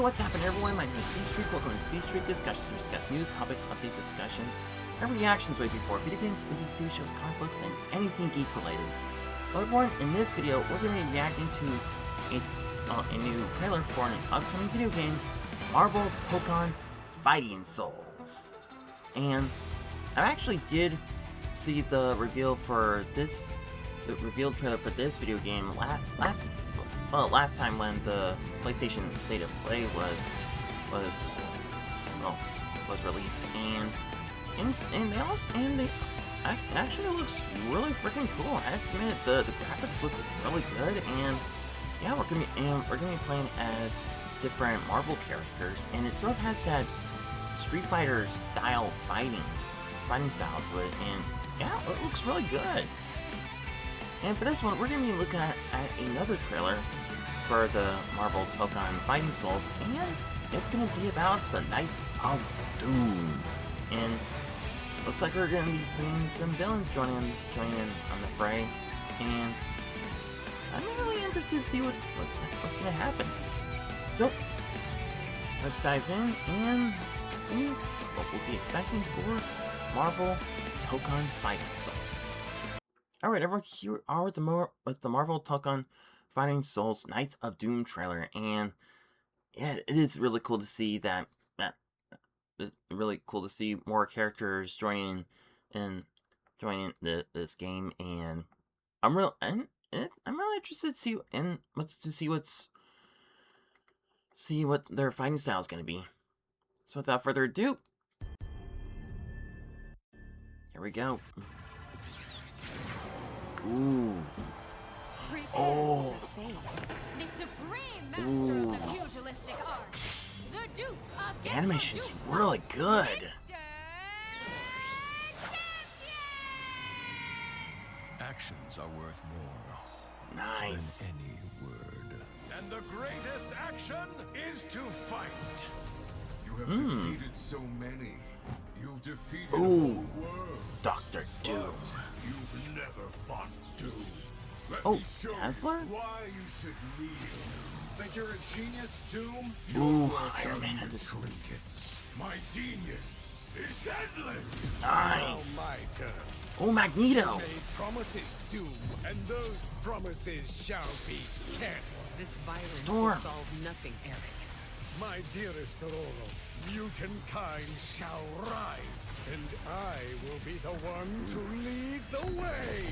what's happening everyone? My name is Speedstreak. Welcome to Speedstreak Discussions. We discuss news, topics, updates, discussions, and reactions way before video games, movies, TV shows, comic books, and anything geek related. Well everyone, in this video, we're going to be reacting to a new trailer for an upcoming video game, Marvel Tokon Fighting Souls. And I actually did see the reveal for this, the revealed trailer for this video game last time when the PlayStation State of Play was released, and they actually looks really freaking cool. I have to admit, the graphics look really good, and yeah, we're gonna be playing as different Marvel characters, and it sort of has that Street Fighter style fighting style to it, and yeah, it looks really good. And for this one, we're gonna be looking at another trailer for the Marvel Tokon Fighting Souls, and it's gonna be about the Knights of Doom. And looks like we're gonna be seeing some villains join in on the fray, and I'm really interested to see what's gonna happen. So let's dive in and see what we'll be expecting for Marvel Tokon Fighting Souls. Alright everyone, here are with the Marvel Tokon Fighting Souls Knights of Doom trailer, and yeah, it is really cool to see that. It's really cool to see more characters joining this game, and I'm really interested to see what their fighting style is going to be. So without further ado, here we go. Ooh. Oh. To face the supreme master of the pugilistic art, the Duke of the animation is really good. Actions are worth more nice. Than any word. And the greatest action is to fight. You have defeated so many. You've defeated the whole world. Dr. Doom. You've never fought Doom. Oh, Dazzler? Why you should kneel. Think you're a genius, Doom? Ooh, Iron Man. My genius is endless. Nice. Now my turn. Oh, Magneto. You made promises, Doom, and those promises shall be kept. This violence Storm. will solve nothing, Eric. My dearest Aurora, mutant kind shall rise, and I will be the one to lead the way.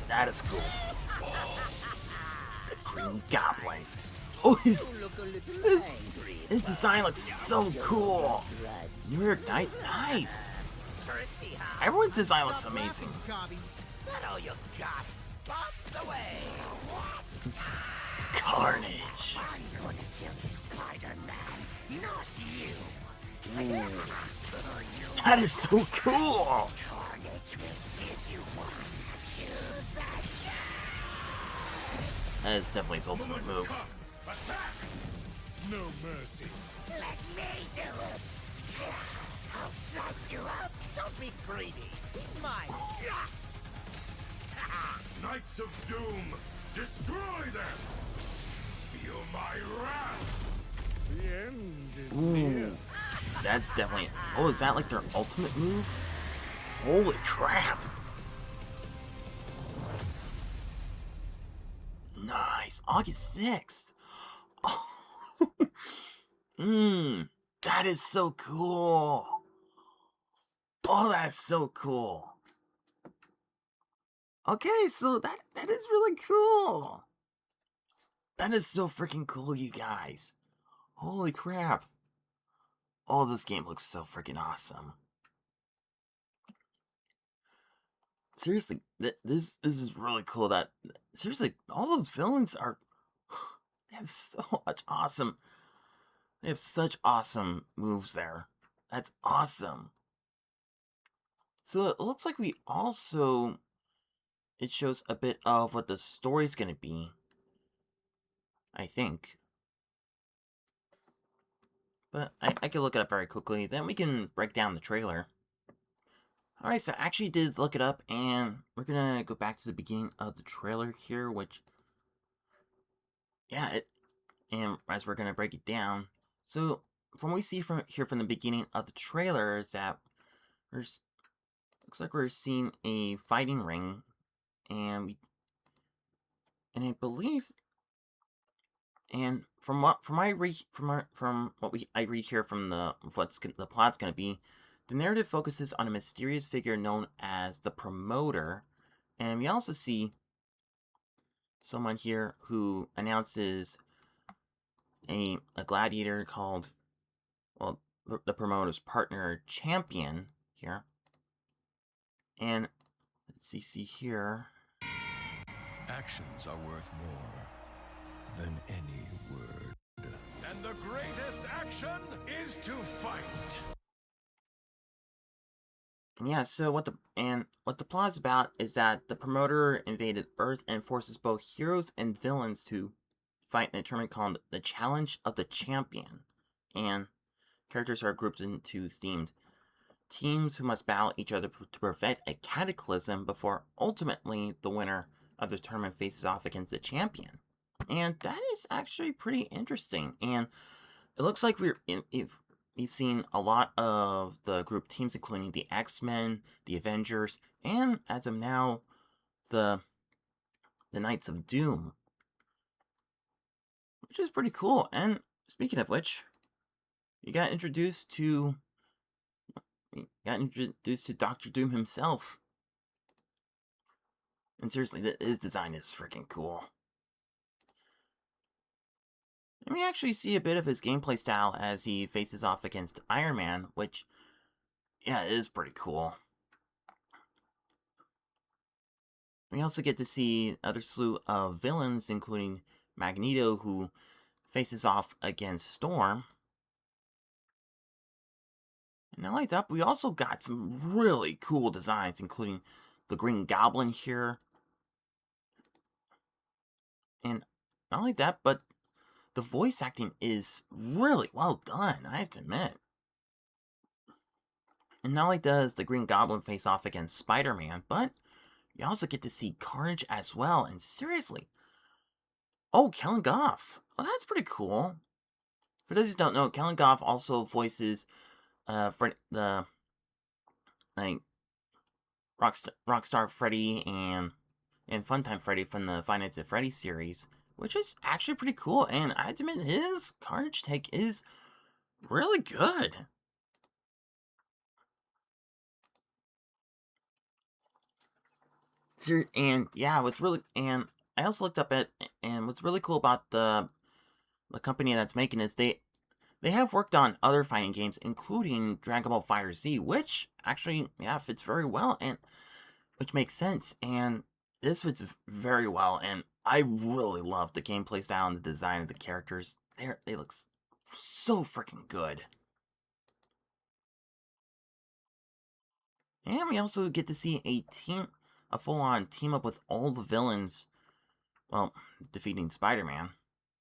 That is cool. Oh, the Green Goblin. Oh, his design looks so cool. New York Knight, nice. Everyone's design looks amazing. Carnage. Ooh. That is so cool. That is definitely his ultimate move. Attack! No mercy. Let me do it. I'll slice you up. Don't be greedy. He's mine. Knights of Doom, destroy them. Feel my wrath. The end is near. That's definitely. Oh, is that like their ultimate move? Holy crap! Nice. August 6th. Oh. That is so cool. Oh, that's so cool. Okay, so that is really cool. That is so freaking cool, you guys. Holy crap. Oh, this game looks so freaking awesome. Seriously, this is really cool. That seriously, all those villains are they have so much awesome. They have such awesome moves there. That's awesome. So it looks like we also it shows a bit of what the story's gonna be. I think. But I can look it up very quickly, then we can break down the trailer. Alright, so I actually did look it up, and we're gonna go back to the beginning of the trailer here, which, yeah, and as we're gonna break it down. So from what we see from the beginning of the trailer is that looks like we're seeing a fighting ring, and I believe, and from what I read I read here from the plot's gonna be, the narrative focuses on a mysterious figure known as the Promoter, and we also see someone here who announces a gladiator called, well, the Promoter's partner, Champion, here. And let's see here. Actions are worth more than any word. And the greatest action is to fight. Yeah, so what the plot is about is that the Promoter invaded Earth and forces both heroes and villains to fight in a tournament called the Challenge of the Champion. And characters are grouped into themed teams who must battle each other to prevent a cataclysm before ultimately the winner of the tournament faces off against the champion. And that is actually pretty interesting. And it looks like we've seen a lot of the group teams, including the X-Men, the Avengers, and as of now, the Knights of Doom, which is pretty cool. And speaking of which, you got introduced to Doctor Doom himself. And seriously, his design is freaking cool. And we actually see a bit of his gameplay style as he faces off against Iron Man, which, yeah, is pretty cool. We also get to see another slew of villains, including Magneto, who faces off against Storm. And not like that, we also got some really cool designs, including the Green Goblin here. And not only that, but the voice acting is really well done, I have to admit. And not only does the Green Goblin face off against Spider-Man, but you also get to see Carnage as well. And seriously, oh, Kellen Goff. Well, that's pretty cool. For those who don't know, Kellen Goff also voices for the Rockstar Freddy and Funtime Freddy from the Five Nights at Freddy's series, which is actually pretty cool. And I have to admit, his Carnage take is really good. And yeah, I also looked up and what's really cool about the company that's making this, they have worked on other fighting games, including Dragon Ball FireZ, which actually, yeah, fits very well, and which makes sense, and this fits very well, and I really love the gameplay style and the design of the characters. They look so freaking good. And we also get to see a full-on team-up with all the villains, well, defeating Spider-Man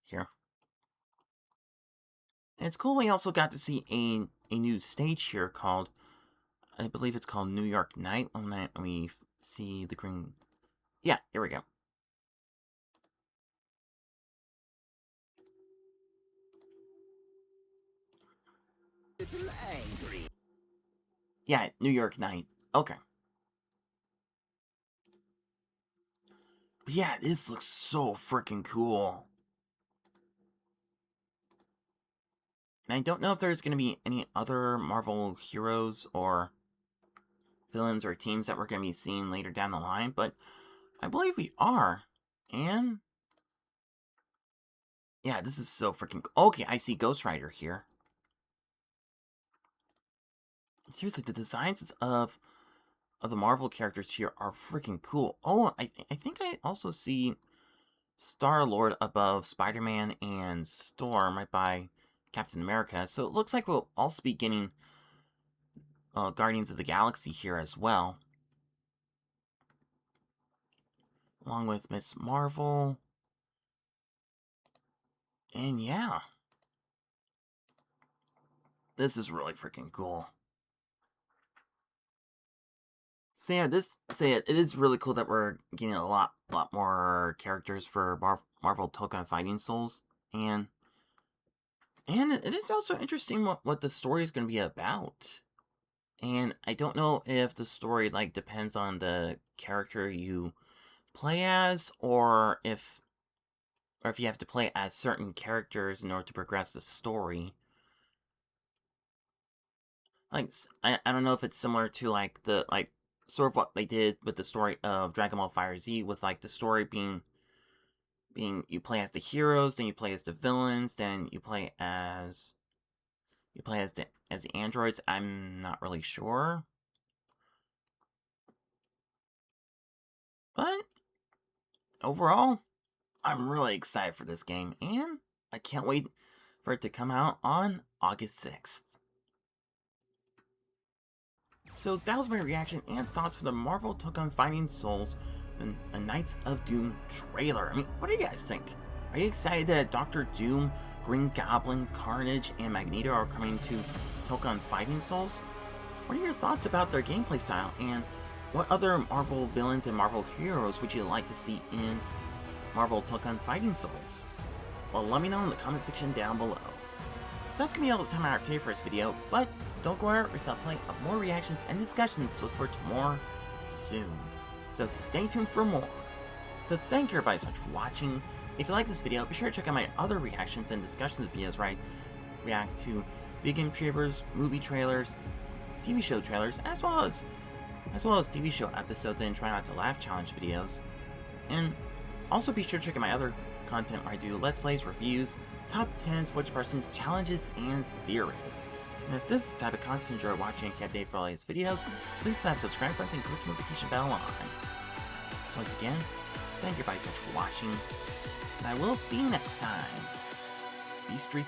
here. And it's cool we also got to see a new stage here called, I believe it's called New York Night, when we see the green... Yeah, here we go. Yeah, New York Night. Okay. But yeah, this looks so freaking cool. And I don't know if there's going to be any other Marvel heroes or villains or teams that we're going to be seeing later down the line, but I believe we are. And yeah, this is so freaking... Okay, I see Ghost Rider here. Seriously, the designs of the Marvel characters here are freaking cool. Oh, I think I also see Star-Lord above Spider-Man and Storm right by Captain America. So it looks like we'll also be getting Guardians of the Galaxy here as well. Along with Miss Marvel. And yeah. This is really freaking cool. So yeah, it is really cool that we're getting a lot more characters for Marvel Tokon Fighting Souls. And And it is also interesting what the story is going to be about. And I don't know if the story like depends on the character you play as, or if you have to play as certain characters in order to progress the story. Like, I don't know if it's similar to, like, sort of what they did with the story of Dragon Ball FireZ, with, like, the story being you play as the heroes, then you play as the villains, then you play as the androids. I'm not really sure. But, overall, I'm really excited for this game, and I can't wait for it to come out on August 6th. So that was my reaction and thoughts for the Marvel Tokon Fighting Souls, the Knights of Doom trailer. I mean, what do you guys think? Are you excited that Dr. Doom, Green Goblin, Carnage, and Magneto are coming to Tokon Fighting Souls? What are your thoughts about their gameplay style, and what other Marvel villains and Marvel heroes would you like to see in Marvel Tokon Fighting Souls? Well, let me know in the comment section down below. So that's going to be all the time I have today for this video, but don't go anywhere, we're plenty of more reactions and discussions to look forward to more soon. So stay tuned for more. So thank you everybody so much for watching. If you like this video, be sure to check out my other reactions and discussions videos where I react to video game trailers, movie trailers, TV show trailers, as well as TV show episodes and Try Not to Laugh challenge videos. And also be sure to check out my other content where I do Let's Plays, reviews, top 10s, which persons, challenges, and theories. And if this is the type of content you enjoy watching and can't wait for all these videos, please hit that subscribe button and click the notification bell on. So once again, thank you guys so much for watching, and I will see you next time. Speedstreak